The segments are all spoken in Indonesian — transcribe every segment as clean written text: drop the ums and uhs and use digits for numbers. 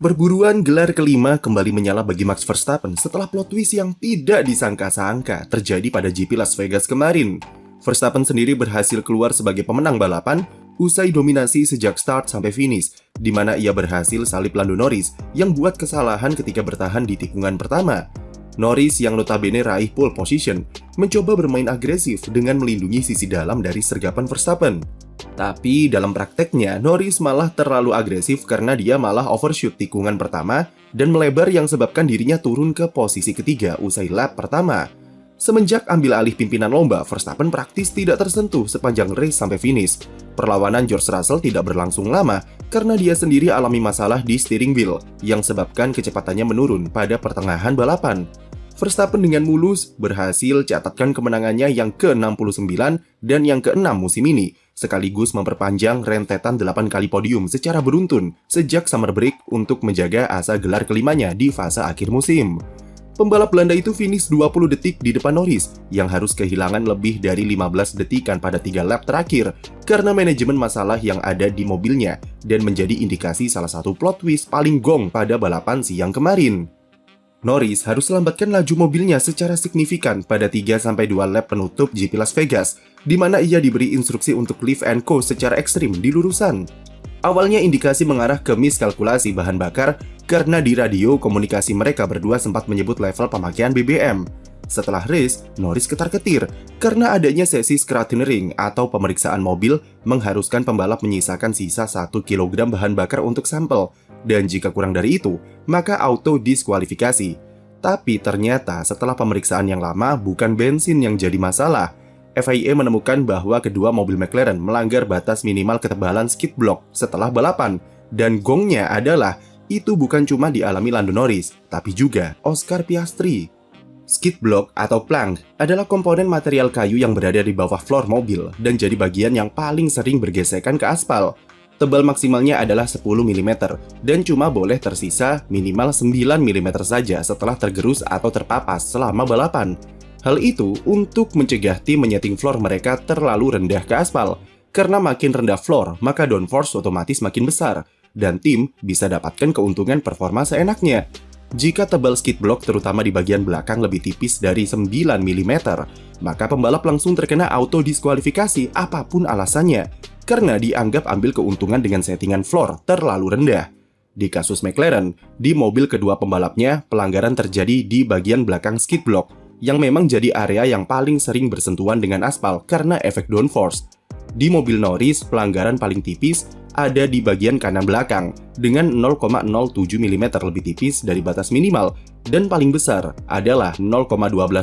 Perburuan gelar kelima kembali menyala bagi Max Verstappen setelah plot twist yang tidak disangka-sangka terjadi pada GP Las Vegas kemarin. Verstappen sendiri berhasil keluar sebagai pemenang balapan usai dominasi sejak start sampai finish, di mana ia berhasil salib Lando Norris yang buat kesalahan ketika bertahan di tikungan pertama. Norris yang notabene raih pole position mencoba bermain agresif dengan melindungi sisi dalam dari sergapan Verstappen. Tapi dalam prakteknya, Norris malah terlalu agresif karena dia malah overshoot tikungan pertama dan melebar yang sebabkan dirinya turun ke posisi ketiga usai lap pertama. Semenjak ambil alih pimpinan lomba, Verstappen praktis tidak tersentuh sepanjang race sampai finish. Perlawanan George Russell tidak berlangsung lama karena dia sendiri alami masalah di steering wheel yang sebabkan kecepatannya menurun pada pertengahan balapan. Verstappen dengan mulus berhasil catatkan kemenangannya yang ke-69 dan yang ke-6 musim ini, sekaligus memperpanjang rentetan 8 kali podium secara beruntun sejak summer break untuk menjaga asa gelar kelimanya di fase akhir musim. Pembalap Belanda itu finish 20 detik di depan Norris yang harus kehilangan lebih dari 15 detikan pada 3 lap terakhir karena manajemen masalah yang ada di mobilnya dan menjadi indikasi salah satu plot twist paling gong pada balapan siang kemarin. Norris harus lambatkan laju mobilnya secara signifikan pada 3-2 lap penutup GP Las Vegas, di mana ia diberi instruksi untuk lift and coast secara ekstrim di lurusan. Awalnya indikasi mengarah ke miskalkulasi bahan bakar karena di radio komunikasi mereka berdua sempat menyebut level pemakaian BBM. Setelah race, Norris ketar-ketir karena adanya sesi scrutineering atau pemeriksaan mobil mengharuskan pembalap menyisakan sisa 1 kg bahan bakar untuk sampel. Dan jika kurang dari itu, maka auto diskualifikasi. Tapi ternyata setelah pemeriksaan yang lama, bukan bensin yang jadi masalah. FIA menemukan bahwa kedua mobil McLaren melanggar batas minimal ketebalan skid block setelah balapan. Dan gongnya adalah, itu bukan cuma dialami Lando Norris, tapi juga Oscar Piastri. Skid block atau plank adalah komponen material kayu yang berada di bawah floor mobil dan jadi bagian yang paling sering bergesekan ke aspal. Tebal maksimalnya adalah 10 mm dan cuma boleh tersisa minimal 9 mm saja setelah tergerus atau terpapas selama balapan. Hal itu untuk mencegah tim menyeting floor mereka terlalu rendah ke aspal. Karena makin rendah floor, maka downforce otomatis makin besar dan tim bisa dapatkan keuntungan performa seenaknya. Jika tebal skid block terutama di bagian belakang lebih tipis dari 9 mm, maka pembalap langsung terkena auto diskualifikasi apapun alasannya, karena dianggap ambil keuntungan dengan settingan floor terlalu rendah. Di kasus McLaren, di mobil kedua pembalapnya, pelanggaran terjadi di bagian belakang skid block, yang memang jadi area yang paling sering bersentuhan dengan aspal karena efek downforce. Di mobil Norris, pelanggaran paling tipis ada di bagian kanan belakang dengan 0,07 mm lebih tipis dari batas minimal dan paling besar adalah 0,12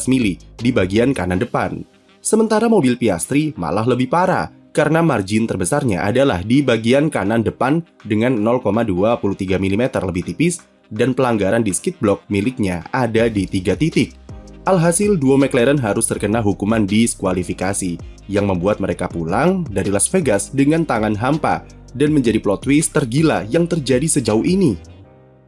mm di bagian kanan depan. Sementara mobil Piastri malah lebih parah karena margin terbesarnya adalah di bagian kanan depan dengan 0,23 mm lebih tipis dan pelanggaran di skid block miliknya ada di 3 titik. Alhasil, duo McLaren harus terkena hukuman diskualifikasi yang membuat mereka pulang dari Las Vegas dengan tangan hampa dan menjadi plot twist tergila yang terjadi sejauh ini.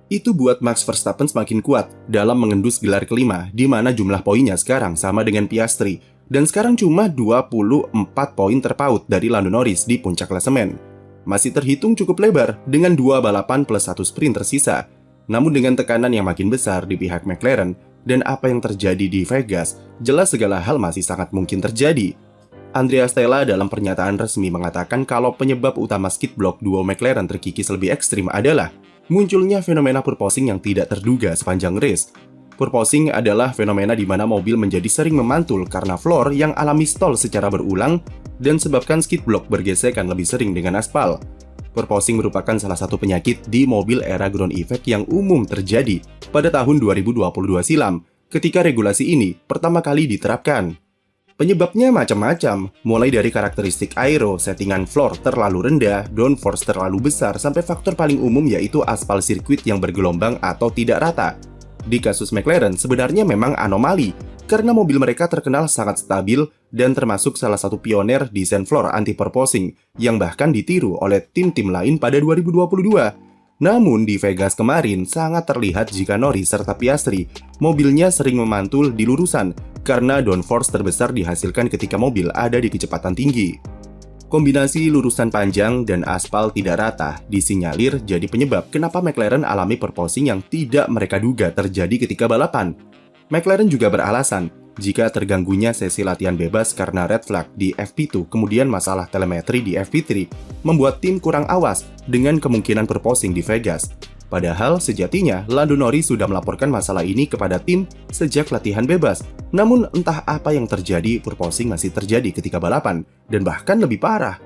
Itu buat Max Verstappen semakin kuat dalam mengendus gelar kelima, di mana jumlah poinnya sekarang sama dengan Piastri, dan sekarang cuma 24 poin terpaut dari Lando Norris di puncak klasemen. Masih terhitung cukup lebar dengan 2 balapan plus 1 sprint tersisa. Namun dengan tekanan yang makin besar di pihak McLaren dan apa yang terjadi di Vegas, jelas segala hal masih sangat mungkin terjadi. Andrea Stella dalam pernyataan resmi mengatakan kalau penyebab utama skid block duo McLaren terkikis lebih ekstrim adalah munculnya fenomena purposing yang tidak terduga sepanjang race. Purposing adalah fenomena di mana mobil menjadi sering memantul karena floor yang alami stall secara berulang dan sebabkan skid block bergesekan lebih sering dengan aspal. Purposing merupakan salah satu penyakit di mobil era ground effect yang umum terjadi pada tahun 2022 silam ketika regulasi ini pertama kali diterapkan. Penyebabnya macam-macam, mulai dari karakteristik aero, settingan floor terlalu rendah, downforce terlalu besar, sampai faktor paling umum yaitu aspal sirkuit yang bergelombang atau tidak rata. Di kasus McLaren sebenarnya memang anomali, karena mobil mereka terkenal sangat stabil dan termasuk salah satu pioner desain floor anti-purposing yang bahkan ditiru oleh tim-tim lain pada 2022. Namun di Vegas kemarin sangat terlihat jika Norris serta Piastri mobilnya sering memantul di lurusan karena downforce terbesar dihasilkan ketika mobil ada di kecepatan tinggi. Kombinasi lurusan panjang dan aspal tidak rata disinyalir jadi penyebab kenapa McLaren alami porpoising yang tidak mereka duga terjadi ketika balapan. McLaren juga beralasan jika terganggunya sesi latihan bebas karena red flag di FP2 kemudian masalah telemetri di FP3 membuat tim kurang awas dengan kemungkinan porpoising di Vegas. Padahal sejatinya Lando Norris sudah melaporkan masalah ini kepada tim sejak latihan bebas. Namun entah apa yang terjadi, porpoising masih terjadi ketika balapan dan bahkan lebih parah.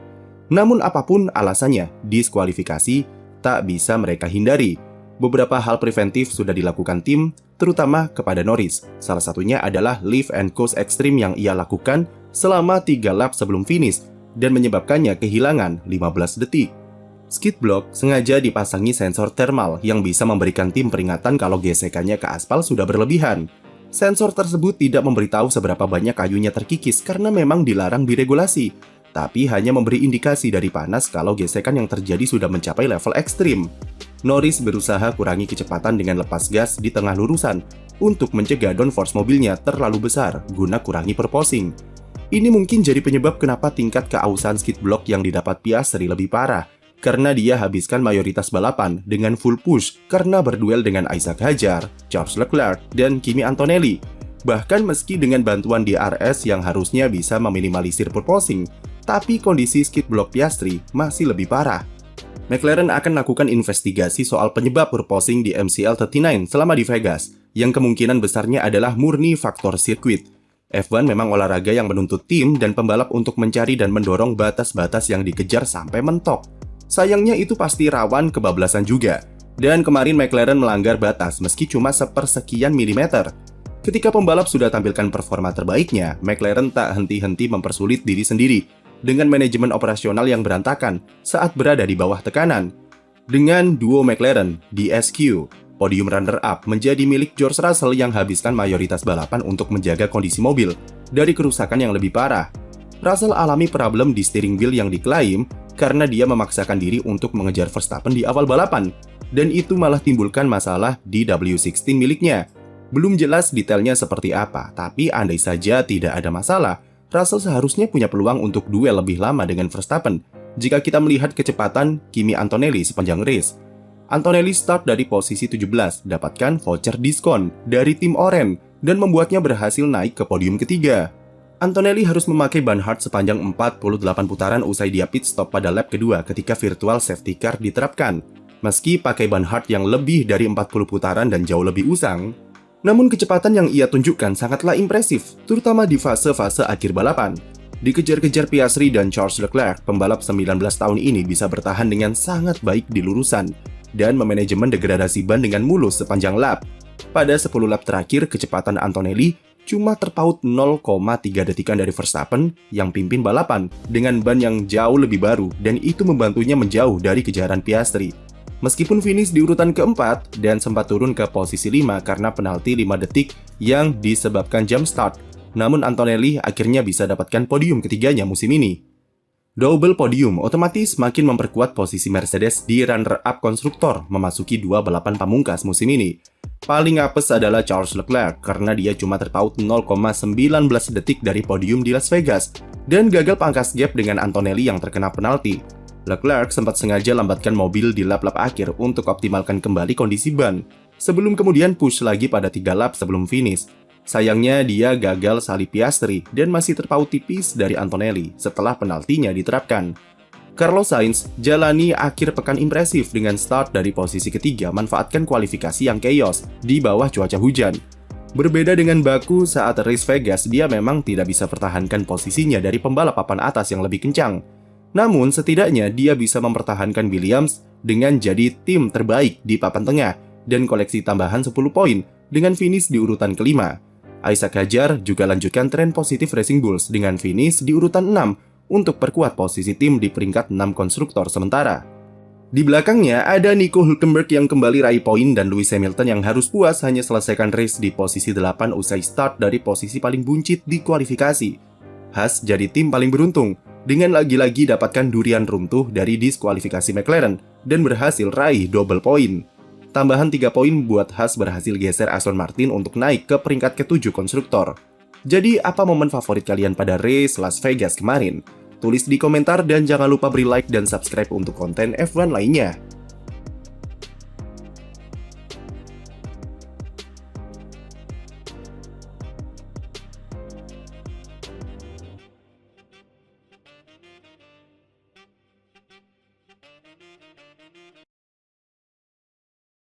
Namun apapun alasannya, diskualifikasi tak bisa mereka hindari. Beberapa hal preventif sudah dilakukan tim, terutama kepada Norris. Salah satunya adalah lift and coast extreme yang ia lakukan selama 3 lap sebelum finish dan menyebabkannya kehilangan 15 detik. Skid block sengaja dipasangi sensor thermal yang bisa memberikan tim peringatan kalau gesekannya ke aspal sudah berlebihan. Sensor tersebut tidak memberitahu seberapa banyak kayunya terkikis karena memang dilarang diregulasi, tapi hanya memberi indikasi dari panas kalau gesekan yang terjadi sudah mencapai level ekstrim. Norris berusaha kurangi kecepatan dengan lepas gas di tengah lurusan untuk mencegah downforce mobilnya terlalu besar guna kurangi porpoising. Ini mungkin jadi penyebab kenapa tingkat keausan skid block yang didapat Piastri lebih parah, karena dia habiskan mayoritas balapan dengan full push karena berduel dengan Isaac Hadjar, Charles Leclerc, dan Kimi Antonelli. Bahkan meski dengan bantuan DRS yang harusnya bisa meminimalisir porpoising, tapi kondisi skid block Piastri masih lebih parah. McLaren akan melakukan investigasi soal penyebab porpoising di MCL 39 selama di Vegas, yang kemungkinan besarnya adalah murni faktor sirkuit. F1 memang olahraga yang menuntut tim dan pembalap untuk mencari dan mendorong batas-batas yang dikejar sampai mentok. Sayangnya itu pasti rawan kebablasan juga. Dan kemarin McLaren melanggar batas meski cuma sepersekian milimeter. Ketika pembalap sudah tampilkan performa terbaiknya, McLaren tak henti-henti mempersulit diri sendiri dengan manajemen operasional yang berantakan saat berada di bawah tekanan. Dengan duo McLaren, DSQ, podium runner-up menjadi milik George Russell yang habiskan mayoritas balapan untuk menjaga kondisi mobil dari kerusakan yang lebih parah. Russell alami problem di steering wheel yang diklaim karena dia memaksakan diri untuk mengejar Verstappen di awal balapan, dan itu malah timbulkan masalah di W16 miliknya. Belum jelas detailnya seperti apa, tapi andai saja tidak ada masalah, Russell seharusnya punya peluang untuk duel lebih lama dengan Verstappen jika kita melihat kecepatan Kimi Antonelli sepanjang race. Antonelli start dari posisi 17, dapatkan voucher diskon dari tim Orange, dan membuatnya berhasil naik ke podium ketiga. Antonelli harus memakai ban hard sepanjang 48 putaran usai dia pit stop pada lap kedua ketika virtual safety car diterapkan. Meski pakai ban hard yang lebih dari 40 putaran dan jauh lebih usang, namun kecepatan yang ia tunjukkan sangatlah impresif, terutama di fase-fase akhir balapan. Dikejar-kejar Piastri dan Charles Leclerc, pembalap 19 tahun ini bisa bertahan dengan sangat baik di lurusan dan memanajemen degradasi ban dengan mulus sepanjang lap. Pada 10 lap terakhir, kecepatan Antonelli cuma terpaut 0,3 detikan dari Verstappen yang pimpin balapan dengan ban yang jauh lebih baru, dan itu membantunya menjauh dari kejaran Piastri. Meskipun finish di urutan keempat dan sempat turun ke posisi 5 karena penalti 5 detik yang disebabkan jump start, namun Antonelli akhirnya bisa dapatkan podium ketiganya musim ini. Double podium otomatis makin memperkuat posisi Mercedes di runner-up konstruktor memasuki 2 balapan pamungkas musim ini. Paling apes adalah Charles Leclerc karena dia cuma terpaut 0,19 detik dari podium di Las Vegas dan gagal pangkas gap dengan Antonelli yang terkena penalti. Leclerc sempat sengaja lambatkan mobil di lap-lap akhir untuk optimalkan kembali kondisi ban, sebelum kemudian push lagi pada 3 lap sebelum finish. Sayangnya dia gagal salib Piastri dan masih terpaut tipis dari Antonelli setelah penaltinya diterapkan. Carlos Sainz jalani akhir pekan impresif dengan start dari posisi ketiga manfaatkan kualifikasi yang chaos di bawah cuaca hujan. Berbeda dengan Baku saat race Vegas, dia memang tidak bisa pertahankan posisinya dari pembalap papan atas yang lebih kencang. Namun setidaknya dia bisa mempertahankan Williams dengan jadi tim terbaik di papan tengah dan koleksi tambahan 10 poin dengan finish di urutan kelima. Isaac Hadjar juga lanjutkan tren positif Racing Bulls dengan finish di urutan 6 untuk perkuat posisi tim di peringkat 6 konstruktor sementara. Di belakangnya ada Nico Hülkenberg yang kembali raih poin dan Lewis Hamilton yang harus puas hanya selesaikan race di posisi 8 usai start dari posisi paling buncit di kualifikasi. Haas jadi tim paling beruntung dengan lagi-lagi dapatkan durian runtuh dari diskualifikasi McLaren dan berhasil raih double poin. Tambahan 3 poin buat Haas berhasil geser Aston Martin untuk naik ke peringkat ke-7 konstruktor. Jadi apa momen favorit kalian pada race Las Vegas kemarin? Tulis di komentar dan jangan lupa beri like dan subscribe untuk konten F1 lainnya.